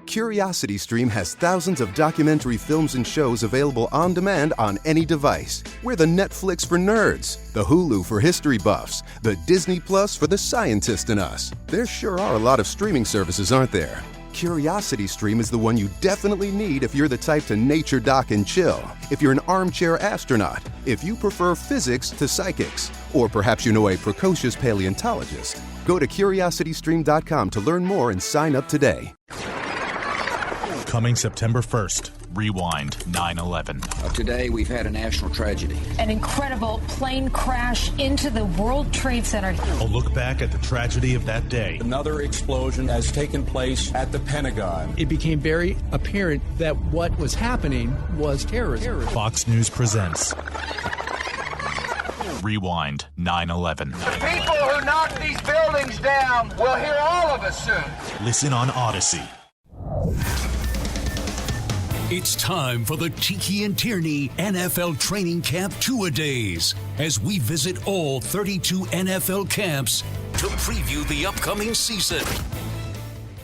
CuriosityStream has thousands of documentary films and shows available on demand on any device. We're the Netflix for nerds, the Hulu for history buffs, the Disney Plus for the scientist in us. There sure are a lot of streaming services, aren't there? CuriosityStream is the one you definitely need if you're the type to nature dock and chill, if you're an armchair astronaut, if you prefer physics to psychics, or perhaps you know a precocious paleontologist. Go to curiositystream.com to learn more and sign up today. Coming September 1st, Rewind 9/11. Today, we've had a national tragedy. An incredible plane crash into the World Trade Center. A look back at the tragedy of that day. Another explosion has taken place at the Pentagon. It became very apparent that what was happening was terrorism. Fox News presents Rewind 9/11. The people who knocked these buildings down will hear all of us soon. Listen on Odyssey. It's time for the Tiki and Tierney NFL Training Camp Two-A-Days as we visit all 32 NFL camps to preview the upcoming season.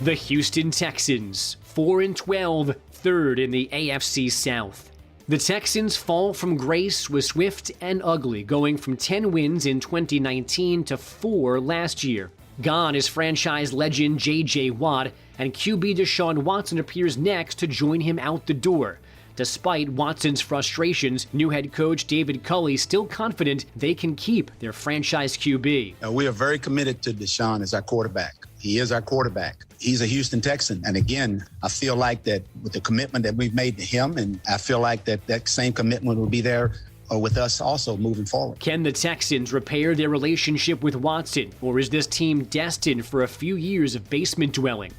The Houston Texans, 4-12, third in the AFC South. The Texans' fall from grace was swift and ugly, going from 10 wins in 2019 to 4 last year. Gone is franchise legend J.J. Watt, and QB Deshaun Watson appears next to join him out the door. Despite Watson's frustrations, new head coach David Culley still confident they can keep their franchise QB. We are very committed to Deshaun as our quarterback. He is our quarterback. He's a Houston Texan. And again, I feel like that with the commitment that we've made to him, and I feel like that same commitment will be there with us also moving forward. Can the Texans repair their relationship with Watson, or is this team destined for a few years of basement dwelling?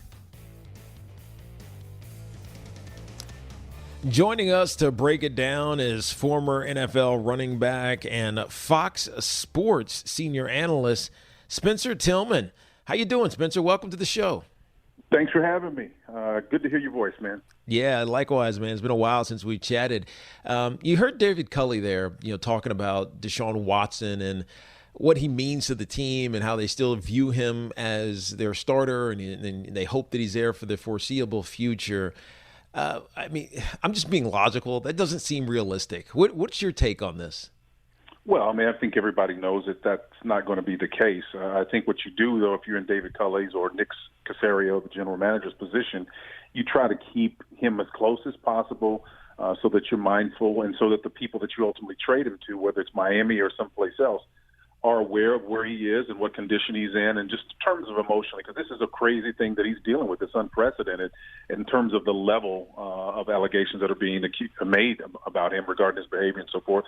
Joining us to break it down is former NFL running back and Fox Sports senior analyst Spencer Tillman. How you doing, Spencer? Welcome to the show. Thanks for having me. Good to hear your voice, man. Yeah, likewise, man. It's been a while since we chatted. You heard David Culley there, talking about Deshaun Watson and what he means to the team and how they still view him as their starter, and they hope that he's there for the foreseeable future. I'm just being logical. That doesn't seem realistic. What's your take on this? Well, I think everybody knows that that's not going to be the case. I think what you do, though, if you're in David Culley's or Nick Caserio, the general manager's position, you try to keep him as close as possible so that you're mindful and so that the people that you ultimately trade him to, whether it's Miami or someplace else, are aware of where he is and what condition he's in, and just in terms of emotionally, because this is a crazy thing that he's dealing with. It's unprecedented in terms of the level of allegations that are being made about him regarding his behavior and so forth.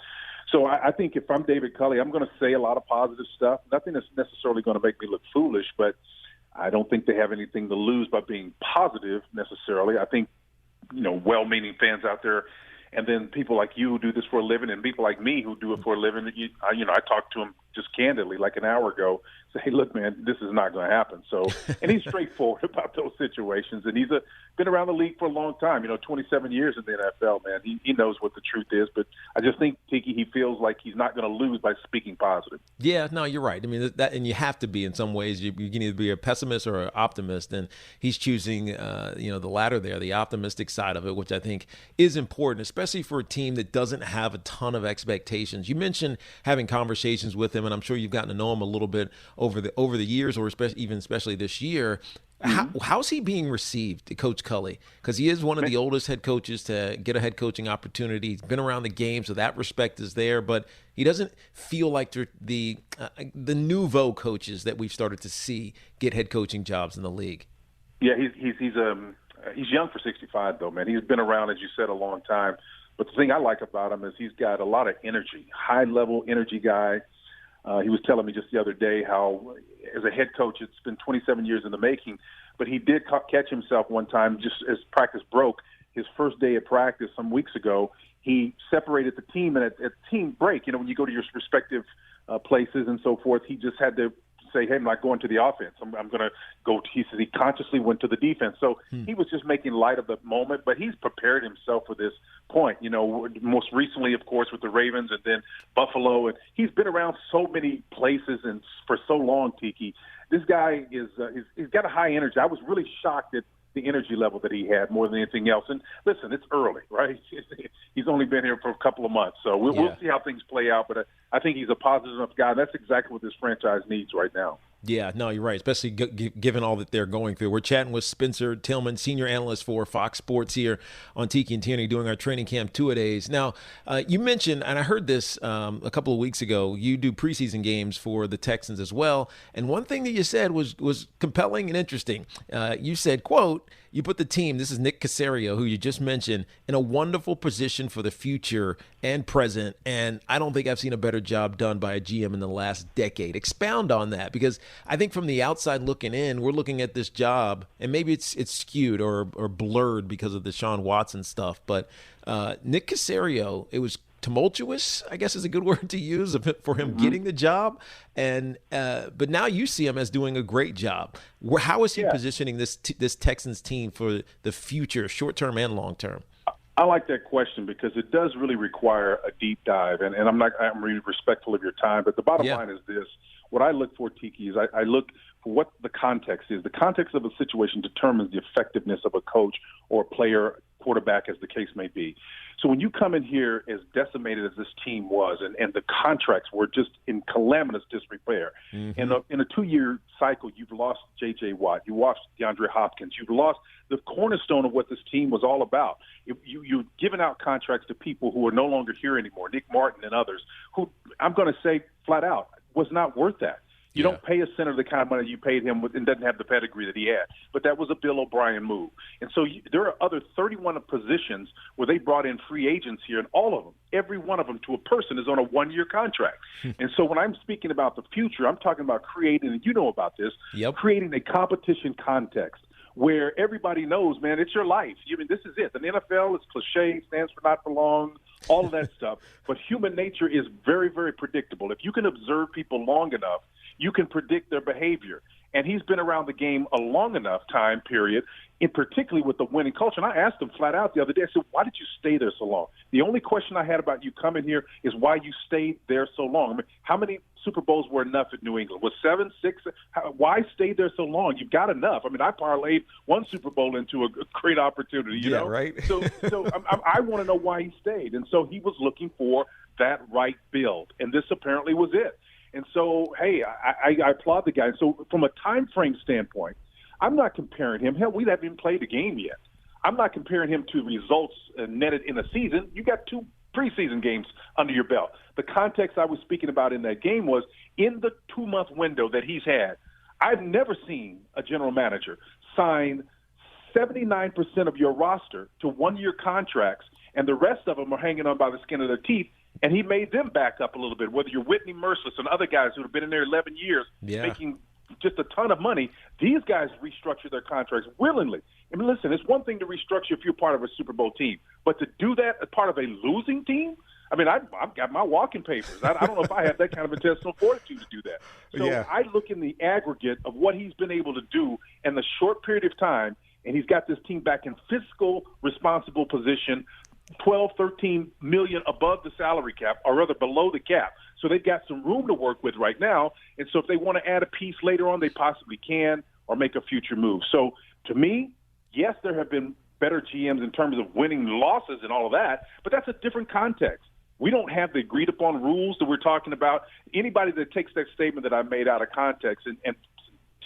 So I think if I'm David Culley, I'm going to say a lot of positive stuff. Nothing that's necessarily going to make me look foolish, but I don't think they have anything to lose by being positive necessarily. I think, well-meaning fans out there, and then people like you who do this for a living, and people like me who do it for a living, I talked to him just candidly like an hour ago, say, hey, look, man, this is not going to happen. So, and he's straightforward about those situations, and he's been around the league for a long time, 27 years in the NFL, man. He knows what the truth is, but I just think, Tiki, he feels like he's not going to lose by speaking positive. Yeah, no, you're right. That, and you have to be in some ways. You can either be a pessimist or an optimist, and he's choosing, the latter there, the optimistic side of it, which I think is important, especially for a team that doesn't have a ton of expectations. You mentioned having conversations with him, and I'm sure you've gotten to know him a little bit over the years, or especially this year. How's he being received, Coach Culley? Because he is one of the oldest head coaches to get a head coaching opportunity. He's been around the game, so that respect is there. But he doesn't feel like the nouveau coaches that we've started to see get head coaching jobs in the league. Yeah, he's young for 65, though, man. He's been around, as you said, a long time. But the thing I like about him is he's got a lot of energy, high-level energy guy. He was telling me just the other day how, as a head coach, it's been 27 years in the making, but he did catch himself one time just as practice broke. His first day of practice some weeks ago, he separated the team, and at team break, when you go to your respective places and so forth, he just had to say, hey, I'm not going to the offense. I'm going to go. He says he consciously went to the defense. So he was just making light of the moment, but he's prepared himself for this point. Most recently, of course, with the Ravens and then Buffalo. And he's been around so many places and for so long, Tiki. This guy he's got a high energy. I was really shocked that the energy level that he had more than anything else. And listen, it's early, right? He's only been here for a couple of months, so we'll see how things play out. But I think he's a positive enough guy. That's exactly what this franchise needs right now. Yeah, no, you're right, especially given all that they're going through. We're chatting with Spencer Tillman, senior analyst for Fox Sports here on Tiki and Tierney doing our training camp two-a-days. Now, you mentioned, and I heard this a couple of weeks ago, you do preseason games for the Texans as well. And one thing that you said was compelling and interesting. You said, quote, you put the team, this is Nick Caserio, who you just mentioned, in a wonderful position for the future and present. And I don't think I've seen a better job done by a GM in the last decade. Expound on that, because I think from the outside looking in, we're looking at this job, and maybe it's skewed or blurred because of the Deshaun Watson stuff. But Nick Caserio, it was tumultuous, I guess is a good word to use for him getting the job. And but now you see him as doing a great job. How is he positioning this Texans team for the future, short term and long term? I like that question because it does really require a deep dive. And I'm really respectful of your time, but the bottom line is this. What I look for, Tiki, is I look for what the context is. The context of a situation determines the effectiveness of a coach or a player, quarterback, as the case may be. So when you come in here as decimated as this team was, and the contracts were just in calamitous disrepair, in a 2-year cycle, you've lost J.J. Watt, you lost DeAndre Hopkins, you've lost the cornerstone of what this team was all about. You've given out contracts to people who are no longer here anymore, Nick Martin and others, who I'm going to say flat out was not worth that. You don't pay a center the kind of money you paid him and doesn't have the pedigree that he had. But that was a Bill O'Brien move. And so there are other 31 positions where they brought in free agents here, and all of them, every one of them to a person, is on a 1-year contract. And so when I'm speaking about the future, I'm talking about creating, and you know about this, creating a competition context where everybody knows, man, it's your life. I mean, this is it. The NFL is cliche, stands for not for long, all of that stuff. But human nature is very, very predictable. If you can observe people long enough, you can predict their behavior. And he's been around the game a long enough time period, in particularly with the winning culture. And I asked him flat out the other day, I said, why did you stay there so long? The only question I had about you coming here is why you stayed there so long. I mean, how many Super Bowls were enough in New England? Was 7, 6? Why stay there so long? You've got enough. I mean, I parlayed one Super Bowl into a great opportunity, you know? Right. So I want to know why he stayed. And so he was looking for that right build. And this apparently was it. And so, hey, I applaud the guy. So from a time frame standpoint, I'm not comparing him. Hell, we haven't even played a game yet. I'm not comparing him to results netted in a season. You got 2 preseason games under your belt. The context I was speaking about in that game was in the 2-month window that he's had, I've never seen a general manager sign 79% of your roster to 1-year contracts, and the rest of them are hanging on by the skin of their teeth. And he made them back up a little bit, whether you're Whitney Merciless and other guys who have been in there 11 years making just a ton of money. These guys restructure their contracts willingly. I mean, listen, it's one thing to restructure if you're part of a Super Bowl team, but to do that as part of a losing team, I mean, I've got my walking papers. I don't know if I have that kind of intestinal fortitude to do that. So I look in the aggregate of what he's been able to do in the short period of time, and he's got this team back in fiscal responsible position, 12, 13 million above the salary cap, or rather below the cap. So they've got some room to work with right now. And so if they want to add a piece later on, they possibly can, or make a future move. So to me, yes, there have been better GMs in terms of winning losses and all of that, but that's a different context. We don't have the agreed upon rules that we're talking about. Anybody that takes that statement that I made out of context and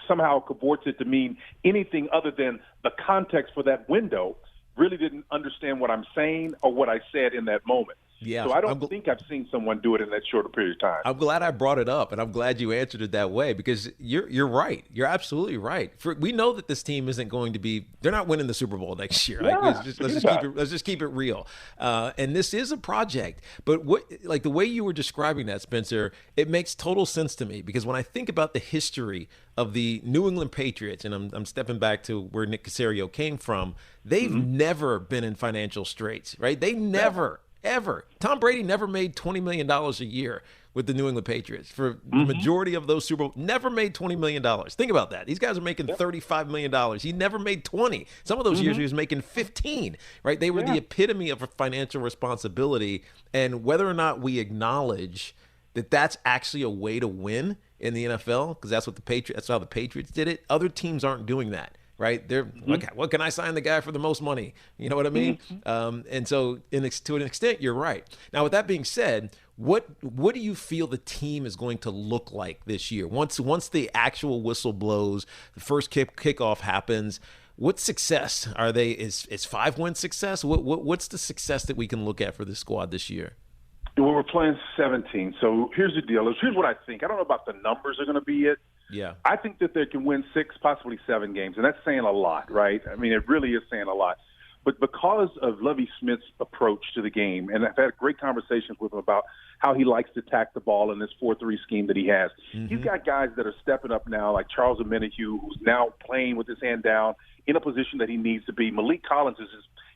somehow cavorts it to mean anything other than the context for that window really didn't understand what I'm saying or what I said in that moment. Yeah, so I don't think I've seen someone do it in that shorter period of time. I'm glad I brought it up, and I'm glad you answered it that way, because you're right. You're absolutely right. We know that this team isn't going to be – they're not winning the Super Bowl next year. Yeah, let's just keep it real. And this is a project. But the way you were describing that, Spencer, it makes total sense to me, because when I think about the history of the New England Patriots, and I'm stepping back to where Nick Caserio came from, they've never been in financial straits, right? They never – ever. Tom Brady never made $20 million a year with the New England Patriots. For the majority of those Super Bowls, never made $20 million. Think about that. These guys are making $35 million. He never made 20. Some of those years he was making 15, right? They were the epitome of a financial responsibility. And whether or not we acknowledge that that's actually a way to win in the NFL, because that's how the Patriots did it. Other teams aren't doing that. right? They're okay, what can I sign the guy for the most money? You know what I mean? And so to an extent, you're right. Now, with that being said, what do you feel the team is going to look like this year? Once the actual whistle blows, the first kickoff happens, what success are they? Is 5-win success? What's the success that we can look at for this squad this year? Well, we're playing 17. So here's the deal. Here's what I think. I don't know about the numbers are going to be it. Yeah. I think that they can win 6, possibly 7 games, and that's saying a lot, right? I mean, it really is saying a lot. But because of Lovie Smith's approach to the game, and I've had great conversations with him about how he likes to attack the ball in this 4-3 scheme that he has. He's got guys that are stepping up now, like Charles Omenihu, who's now playing with his hand down in a position that he needs to be. Malik Collins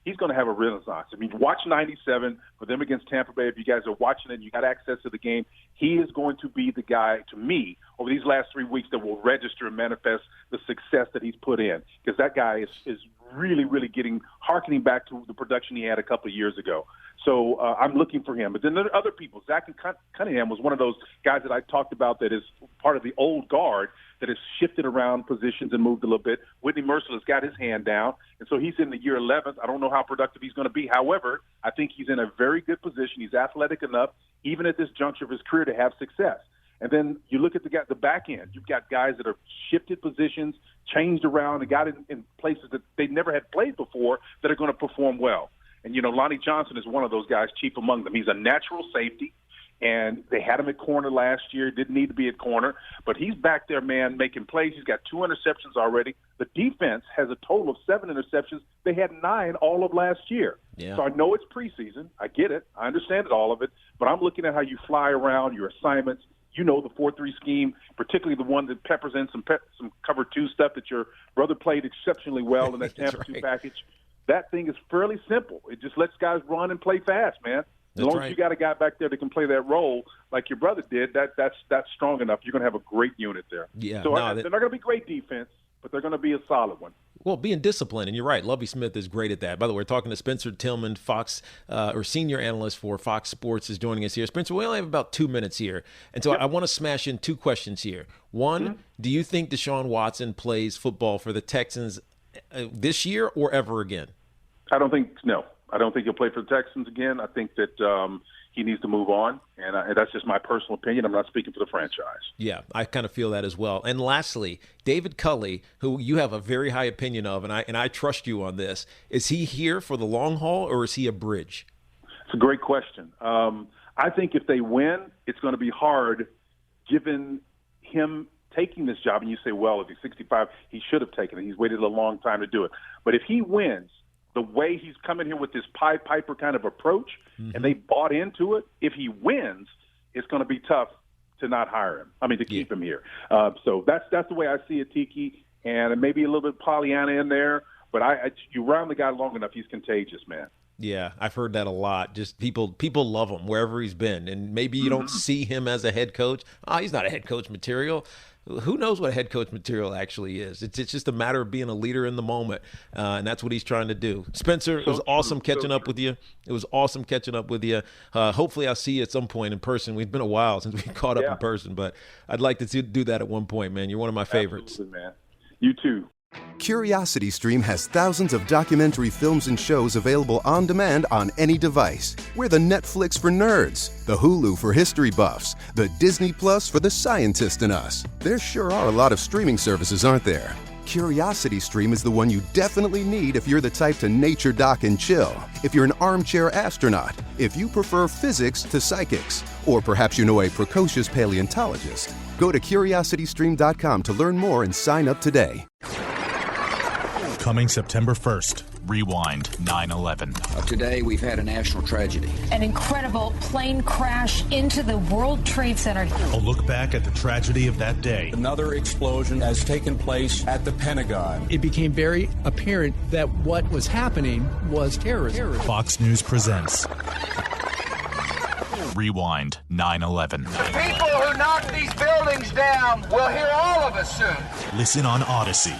he's going to have a renaissance. I mean, watch 97 for them against Tampa Bay. If you guys are watching it, you got access to the game. He is going to be the guy, to me, over these last 3 weeks that will register and manifest the success that he's put in. Because that guy is really, really harkening back to the production he had a couple of years ago. So I'm looking for him. But then there are other people. Zach Cunningham was one of those guys that I talked about that is part of the old guard that has shifted around positions and moved a little bit. Whitney Merciless got his hand down, and so he's in the year 11th. I don't know how productive he's going to be. However, I think he's in a very good position. He's athletic enough, even at this juncture of his career, to have success. And then you look at the back end. You've got guys that have shifted positions, changed around, and got in places that they never had played before that are going to perform well. And, Lonnie Johnson is one of those guys, chief among them. He's a natural safety. And they had him at corner last year. Didn't need to be at corner. But he's back there, man, making plays. He's got 2 interceptions already. The defense has a total of 7 interceptions. They had 9 all of last year. Yeah. So I know it's preseason. I get it. I understand all of it. But I'm looking at how you fly around, your assignments. The 4-3 scheme, particularly the one that peppers in some cover 2 stuff that your brother played exceptionally well in that Tampa 2 package. That thing is fairly simple. It just lets guys run and play fast, man. As long as you got a guy back there that can play that role like your brother did, that's strong enough. You're going to have a great unit there. Yeah. So they're not going to be great defense, but they're going to be a solid one. Well, being disciplined, and you're right, Lovie Smith is great at that. By the way, we're talking to Spencer Tillman, senior analyst for Fox Sports, is joining us here. Spencer, we only have about 2 minutes here, and so I want to smash in 2 questions here. One, do you think Deshaun Watson plays football for the Texans this year or ever again? I don't think he'll play for the Texans again. I think that he needs to move on, and that's just my personal opinion. I'm not speaking for the franchise. Yeah, I kind of feel that as well. And lastly, David Culley, who you have a very high opinion of, and I trust you on this. Is he here for the long haul, or is he a bridge? It's a great question. I think if they win, it's going to be hard, given him taking this job. And you say, well, if he's 65, he should have taken it. He's waited a long time to do it. But if he wins, the way he's coming here with this Pied Piper kind of approach, and they bought into it, if he wins, it's going to be tough to not hire him. I mean, to keep him here. So that's the way I see it, Tiki, and maybe a little bit Pollyanna in there. But you round the guy long enough, he's contagious, man. Yeah, I've heard that a lot. Just people love him wherever he's been, and maybe you don't see him as a head coach. He's not a head coach material. Who knows what head coach material actually is? It's just a matter of being a leader in the moment, and that's what he's trying to do. Spencer, it was awesome catching up with you. It was awesome catching up with you. Hopefully I'll see you at some point in person. We've been a while since we caught up in person, but I'd like to do that at one point, man. You're one of my favorites. Absolutely, man. You too. CuriosityStream has thousands of documentary films and shows available on demand on any device. We're the Netflix for nerds, the Hulu for history buffs, the Disney Plus for the scientist in us. There sure are a lot of streaming services, aren't there? CuriosityStream is the one you definitely need if you're the type to nature dock and chill, if you're an armchair astronaut, if you prefer physics to psychics, or perhaps you know a precocious paleontologist. Go to curiositystream.com to learn more and sign up today. Coming September 1st, Rewind 9/11. Today, we've had a national tragedy. An incredible plane crash into the World Trade Center. A look back at the tragedy of that day. Another explosion has taken place at the Pentagon. It became very apparent that what was happening was terrorism. Fox News presents Rewind 9/11. People who knock these buildings down will hear all of us soon. Listen on Odyssey.